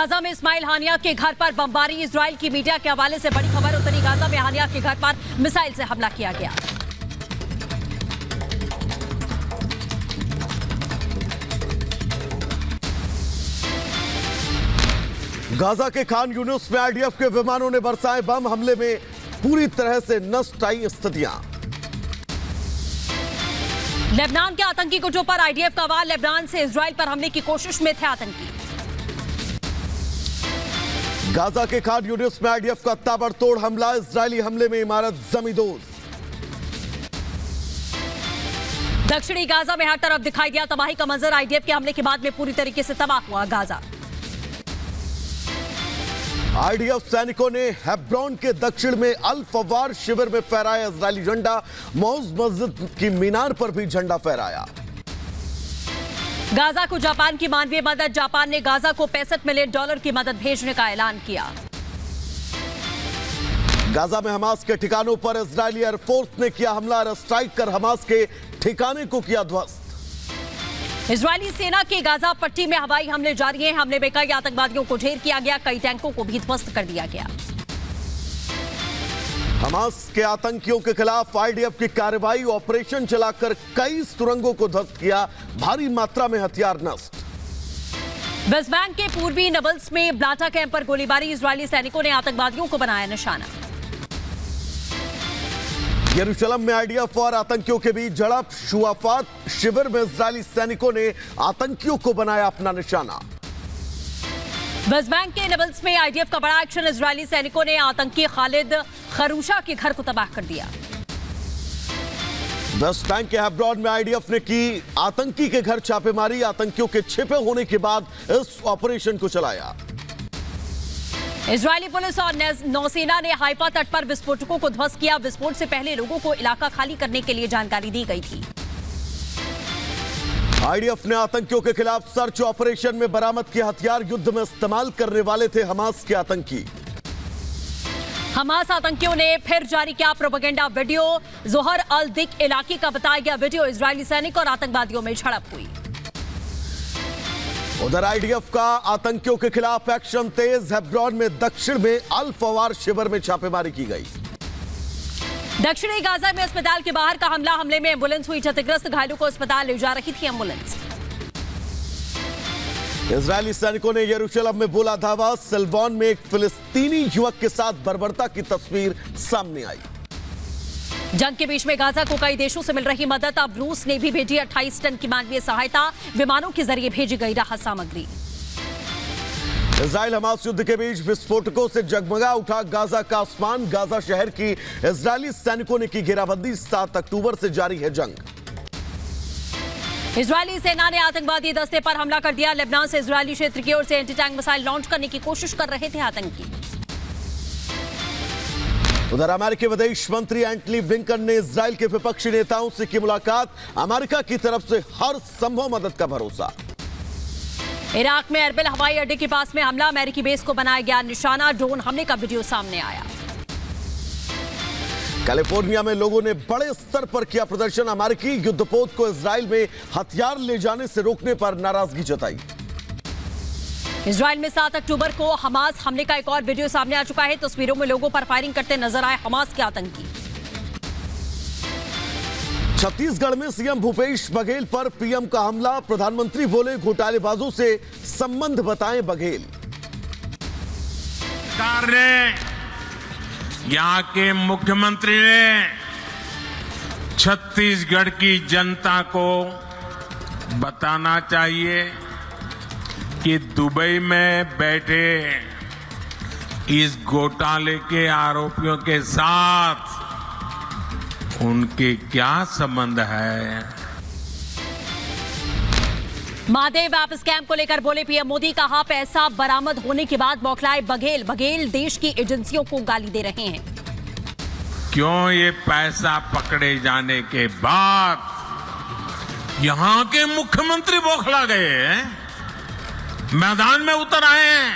Gaza में इस्माइल हानिया के घर पर बमबारी। इजराइल की मीडिया के हवाले से बड़ी खबर उत्तरी गाजा में हानिया के घर पर मिसाइल से हमला किया गया। गाजा के खान यूनिस में आईडीएफ के विमानों ने बरसाए बम। हमले में पूरी तरह से नष्ट आई स्थितियां। लेबनान के आतंकी गुटों पर आईडीएफ का वार। लेबनान से इजराइल पर हमले की कोशिश में थे आतंकी। गाजा के खान यूनिस में आईडीएफ का ताबड़तोड़ हमला। इजरायली हमले में इमारत जमींदोज। दक्षिणी गाजा में हर तरफ दिखाई दिया तबाही का मंजर। आईडीएफ के हमले के बाद में पूरी तरीके से तबाह हुआ गाजा। आईडीएफ सैनिकों ने हेब्रोन के दक्षिण में अल फवार शिविर में फहराया इजरायली झंडा। मौज मस्जिद की मीनार पर भी झंडा फहराया। गाजा को जापान की मानवीय मदद। जापान ने गाजा को $65 मिलियन की मदद भेजने का ऐलान किया। गाजा में हमास के ठिकानों पर इजरायली एयरफोर्स ने किया हमला। एयर स्ट्राइक कर हमास के ठिकाने को किया ध्वस्त। इजरायली सेना के गाजा पट्टी में हवाई हमले जारी हैं। हमले में कई आतंकवादियों को ढेर किया गया। कई टैंकों को भी ध्वस्त कर दिया गया। हमास के आतंकियों के खिलाफ आईडीएफ की कार्रवाई। ऑपरेशन चलाकर कई सुरंगों को ध्वस्त किया। भारी मात्रा में हथियार नष्ट। वेस्ट बैंक के पूर्वी नबल्स में ब्लाटा कैंप पर गोलीबारी। इजरायली सैनिकों ने आतंकवादियों को बनाया निशाना। यरूशलेम में आईडीएफ और आतंकियों के बीच झड़प। शुआफात शिविर में इजरायली सैनिकों ने आतंकियों को बनाया अपना निशाना। वेस्ट बैंक के नबल्स में आईडीएफ का बड़ा एक्शन। इजरायली सैनिकों ने आतंकी खालिद खरूशा के घर को तबाह कर दिया। वेस्ट बैंक के हेब्रोन में आईडीएफ ने की आतंकी के घर छापेमारी। आतंकियों के छिपे होने के बाद इस ऑपरेशन को चलाया। इजरायली पुलिस और नौसेना ने हाइफा तट पर विस्फोटकों को ध्वस्त किया। विस्फोट से पहले लोगों को इलाका खाली करने के लिए जानकारी दी गई थी। आईडीएफ ने आतंकियों के खिलाफ सर्च ऑपरेशन में बरामद किए हथियार। युद्ध में इस्तेमाल करने वाले थे हमास के आतंकी। हमास आतंकियों ने फिर जारी किया प्रोपेगेंडा वीडियो। जोहर अल दिक इलाके का बताया गया वीडियो। इजरायली सैनिक और आतंकवादियों में झड़प हुई। उधर आईडीएफ का आतंकियों के खिलाफ एक्शन तेज। हेब्रोन में दक्षिण में अल फवार शिविर में छापेमारी की गई। दक्षिणी गाजा में अस्पताल के बाहर का हमला। हमले में एम्बुलेंस हुई क्षतिग्रस्त। घायलों को अस्पताल ले जा रही थी एम्बुलेंस। इजरायली सैनिकों ने यरूशलेम में बोला धावा। सिल्वान में एक फिलिस्तीनी युवक के साथ बर्बरता की तस्वीर सामने आई। जंग के बीच में गाजा को कई देशों से मिल रही मदद। अब रूस ने भी भेजी 28 टन की मानवीय सहायता। विमानों के जरिए भेजी गई राहत सामग्री। इजराइल हमास युद्ध के बीच विस्फोटकों से जगमगा उठा गाजा का आसमान। गाजा शहर की इजरायली सैनिकों ने की घेराबंदी। 7 अक्टूबर से जारी है जंग। इजरायली सेना ने आतंकवादी दस्ते पर हमला कर दिया। लेबनान से इजरायली क्षेत्र की ओर से एंटी टैंक मिसाइल लॉन्च करने की कोशिश कर रहे थे आतंकी। उधर अमेरिकी विदेश मंत्री एंटनी ब्लिंकन ने इजराइल के विपक्षी नेताओं से की मुलाकात। अमेरिका की तरफ से हर संभव मदद का भरोसा। इराक में एरबिल हवाई अड्डे के पास में हमला। अमेरिकी बेस को बनाया गया निशाना। ड्रोन हमले का वीडियो सामने आया। कैलिफोर्निया में लोगों ने बड़े स्तर पर किया प्रदर्शन। अमेरिकी युद्धपोत को इजराइल में हथियार ले जाने से रोकने पर नाराजगी जताई। इजराइल में 7 अक्टूबर को हमास हमले का एक और वीडियो सामने आ चुका है। तस्वीरों में लोगों पर फायरिंग करते नजर आए हमास के आतंकी। छत्तीसगढ़ में सीएम भूपेश बघेल पर पीएम का हमला। प्रधानमंत्री बोले घोटालेबाजों से संबंध बताएं बघेल। सरकार ने, यहाँ के मुख्यमंत्री ने छत्तीसगढ़ की जनता को बताना चाहिए कि दुबई में बैठे इस घोटाले के आरोपियों के साथ उनके क्या संबंध है। महादेव ऐप स्कैम को लेकर बोले पीएम मोदी। कहा पैसा बरामद होने के बाद बौखलाए बघेल। बघेल देश की एजेंसियों को गाली दे रहे हैं। क्यों ये पैसा पकड़े जाने के बाद यहां के मुख्यमंत्री बौखला गए हैं, मैदान में उतर आए हैं।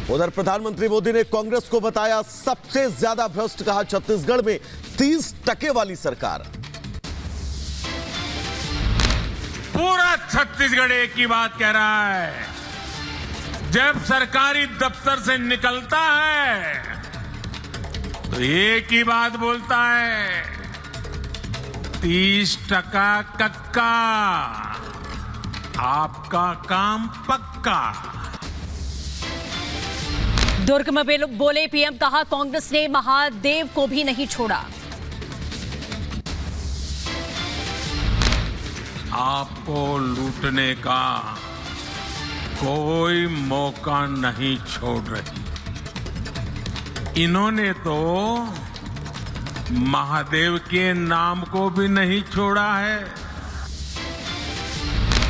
उधर प्रधानमंत्री मोदी ने कांग्रेस को बताया सबसे ज्यादा भ्रष्ट। कहा छत्तीसगढ़ में 30% वाली सरकार। पूरा छत्तीसगढ़ एक ही बात कह रहा है। जब सरकारी दफ्तर से निकलता है तो एक ही बात बोलता है, 30% कक्का, आपका काम पक्का। दुर्ग में बोले पीएम, कहा कांग्रेस ने महादेव को भी नहीं छोड़ा। आपको लूटने का कोई मौका नहीं छोड़ रही। इन्होंने तो महादेव के नाम को भी नहीं छोड़ा है।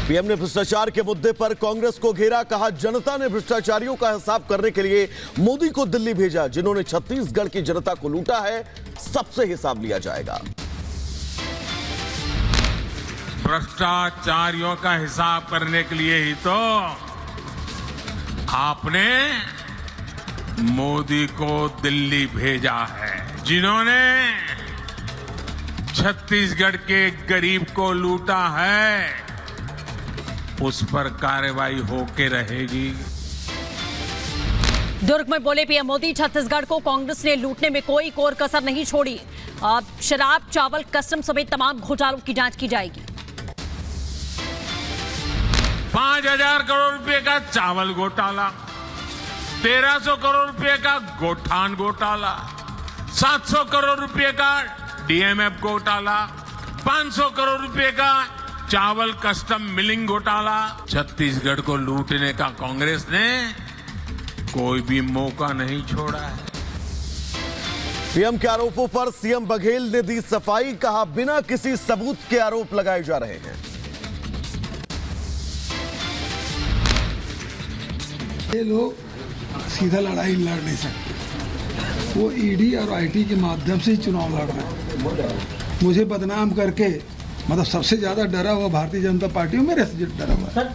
पीएम ने भ्रष्टाचार के मुद्दे पर कांग्रेस को घेरा, कहा जनता ने भ्रष्टाचारियों का हिसाब करने के लिए मोदी को दिल्ली भेजा। जिन्होंने छत्तीसगढ़ की जनता को लूटा है, सबसे हिसाब लिया जाएगा। भ्रष्टाचारियों का हिसाब करने के लिए ही तो आपने मोदी को दिल्ली भेजा है। जिन्होंने छत्तीसगढ़ के गरीब को लूटा है, उस पर कार्रवाई होके रहेगी। दुर्ग में बोले पीएम मोदी, छत्तीसगढ़ को कांग्रेस ने लूटने में कोई कोर कसर नहीं छोड़ी। अब शराब, चावल, कस्टम समेत तमाम घोटालों की जांच की जाएगी। 5,000 करोड़ रुपए का चावल घोटाला, 1,300 करोड़ रुपए का गोठान घोटाला, 700 करोड़ रुपए का डीएमएफ घोटाला, 500 करोड़ रुपए का चावल कस्टम मिलिंग घोटाला। छत्तीसगढ़ को लूटने का कांग्रेस ने कोई भी मौका नहीं छोड़ा है। पीएम के आरोपों पर सीएम बघेल ने दी सफाई, कहा बिना किसी सबूत के आरोप लगाए जा रहे हैं। ये लोग सीधा लड़ाई लड़ नहीं सकते, वो ईडी और आईटी के माध्यम से ही चुनाव लड़ रहे हैं। मुझे बदनाम करके, मतलब सबसे ज्यादा डरा हुआ भारतीय जनता पार्टी मेरे से डरा हुआ है।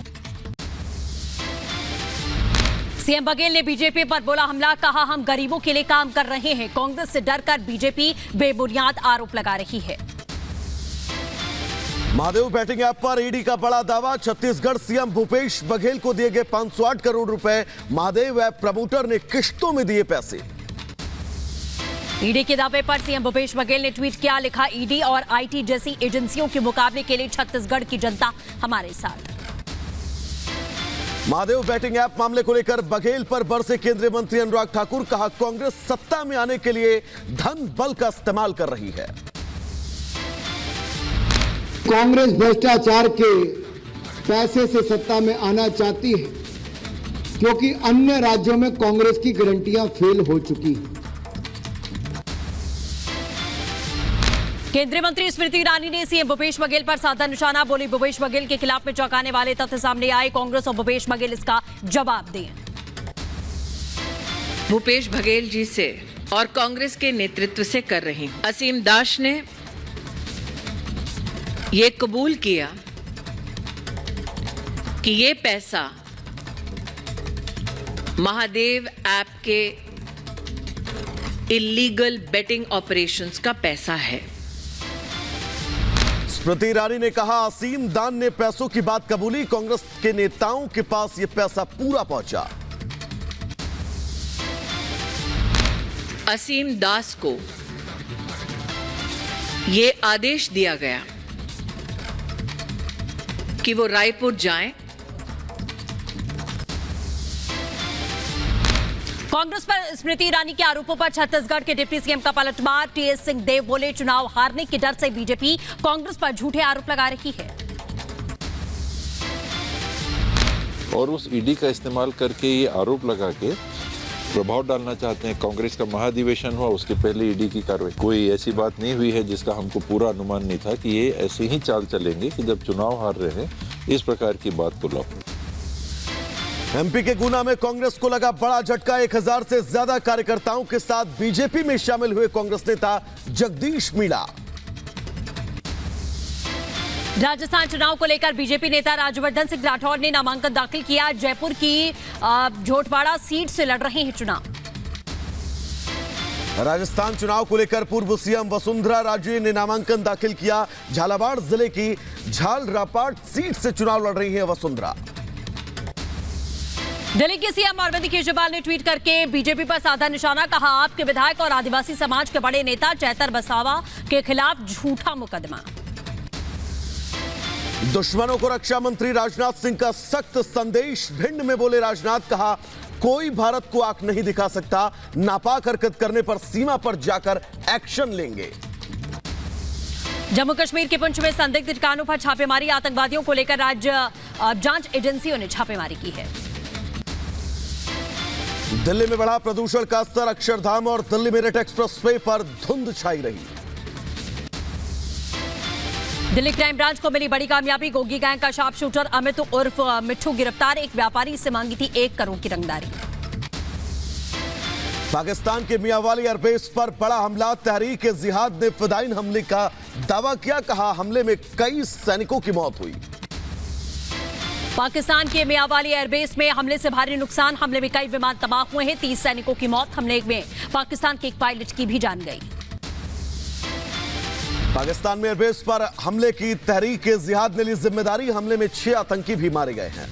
सीएम बघेल ने बीजेपी पर बोला हमला, कहा हम गरीबों के लिए काम कर रहे हैं। कांग्रेस से डरकर बीजेपी बेबुनियाद आरोप लगा रही है। महादेव बैटिंग ऐप पर ईडी का बड़ा दावा, छत्तीसगढ़ सीएम भूपेश बघेल को दिए गए 508 करोड़ रुपए। महादेव ऐप प्रमोटर ने किश्तों में दिए पैसे। ईडी के दावे पर सीएम भूपेश बघेल ने ट्वीट किया, लिखा ईडी और आईटी जैसी एजेंसियों के मुकाबले के लिए छत्तीसगढ़ की जनता हमारे साथ। महादेव बैटिंग ऐप मामले को लेकर बघेल पर बरसे केंद्रीय मंत्री अनुराग ठाकुर, कहा कांग्रेस सत्ता में आने के लिए धन बल का इस्तेमाल कर रही है। कांग्रेस भ्रष्टाचार के पैसे से सत्ता में आना चाहती है, क्योंकि अन्य राज्यों में कांग्रेस की गारंटियां फेल हो चुकी हैं। केंद्रीय मंत्री स्मृति ईरानी ने सीएम भूपेश बघेल पर साधा निशाना, बोली भूपेश बघेल के खिलाफ में चौंकाने वाले तथ्य सामने आए, कांग्रेस और भूपेश बघेल इसका जवाब दें। भूपेश बघेल जी से और कांग्रेस के नेतृत्व से कर रही हूं। असीम दास ने ये कबूल किया कि ये पैसा महादेव ऐप के इलीगल बेटिंग ऑपरेशंस का पैसा है। स्मृति ईरानी ने कहा असीम दान ने पैसों की बात कबूली, कांग्रेस के नेताओं के पास यह पैसा पूरा पहुंचा। असीम दास को यह आदेश दिया गया कि वो रायपुर जाएं। कांग्रेस पर स्मृति ईरानी के आरोपों पर छत्तीसगढ़ के डिप्टी सीएम का पलटवार, टीएस सिंहदेव बोले चुनाव हारने के डर से बीजेपी कांग्रेस पर झूठे आरोप लगा रही है। और उस ईडी का इस्तेमाल करके ये आरोप लगा के प्रभाव डालना चाहते हैं। कांग्रेस का महाधिवेशन हुआ, उसके पहले ईडी की कार्रवाई। कोई ऐसी बात नहीं हुई है जिसका हमको पूरा अनुमान नहीं था कि ये ऐसे ही चाल चलेंगे कि जब चुनाव हार रहे हैं इस प्रकार की बात को लाओ। एमपी के गुना में कांग्रेस को लगा बड़ा झटका, 1000 से ज्यादा कार्यकर्ताओं के साथ बीजेपी में शामिल हुए कांग्रेस नेता जगदीश मीणा। राजस्थान चुनाव को लेकर बीजेपी नेता राज्यवर्धन सिंह राठौर ने नामांकन दाखिल किया। जयपुर की झोटवाड़ा सीट से लड़ रहे हैं चुनाव। राजस्थान चुनाव को लेकर पूर्व सीएम वसुंधरा राजे ने नामांकन दाखिल किया। झालावाड़ जिले की झालरापाट सीट से चुनाव लड़ रही हैं वसुंधरा। दिल्ली के सीएम अरविंद केजरीवाल ने ट्वीट करके बीजेपी पर साधा निशाना, कहा आपके विधायक और आदिवासी समाज के बड़े नेता चैतर वसावा के खिलाफ झूठा मुकदमा। दुश्मनों को रक्षा मंत्री राजनाथ सिंह का सख्त संदेश। भिंड में बोले राजनाथ, कहा कोई भारत को आंख नहीं दिखा सकता, नापाक हरकत करने पर सीमा पर जाकर एक्शन लेंगे। जम्मू कश्मीर के पुंछ में संदिग्ध ठिकानों पर छापेमारी, आतंकवादियों को लेकर राज्य जांच एजेंसियों ने छापेमारी की है। दिल्ली में बढ़ा प्रदूषण का स्तर, अक्षरधाम और दिल्ली मेरठ एक्सप्रेसवे पर धुंध छाई रही। दिल्ली क्राइम ब्रांच को मिली बड़ी कामयाबी, गोगी गैंग का शार्प शूटर अमित उर्फ मिट्ठू गिरफ्तार, एक व्यापारी से मांगी थी 1 करोड़ की रंगदारी। पाकिस्तान के मियांवाली एयरबेस पर बड़ा हमला, तहरीक ए जिहाद ने फिदाइन हमले का दावा किया, कहा हमले में कई सैनिकों की मौत हुई। पाकिस्तान के मियांवाली एयरबेस में हमले से भारी नुकसान, हमले में कई विमान तबाह हुए हैं, 30 सैनिकों की मौत, हमले में पाकिस्तान के एक पायलट की भी जान गई। पाकिस्तान में एयरबेस पर हमले की तहरीक ए जिहाद ने ली जिम्मेदारी, हमले में 6 आतंकी भी मारे गए हैं।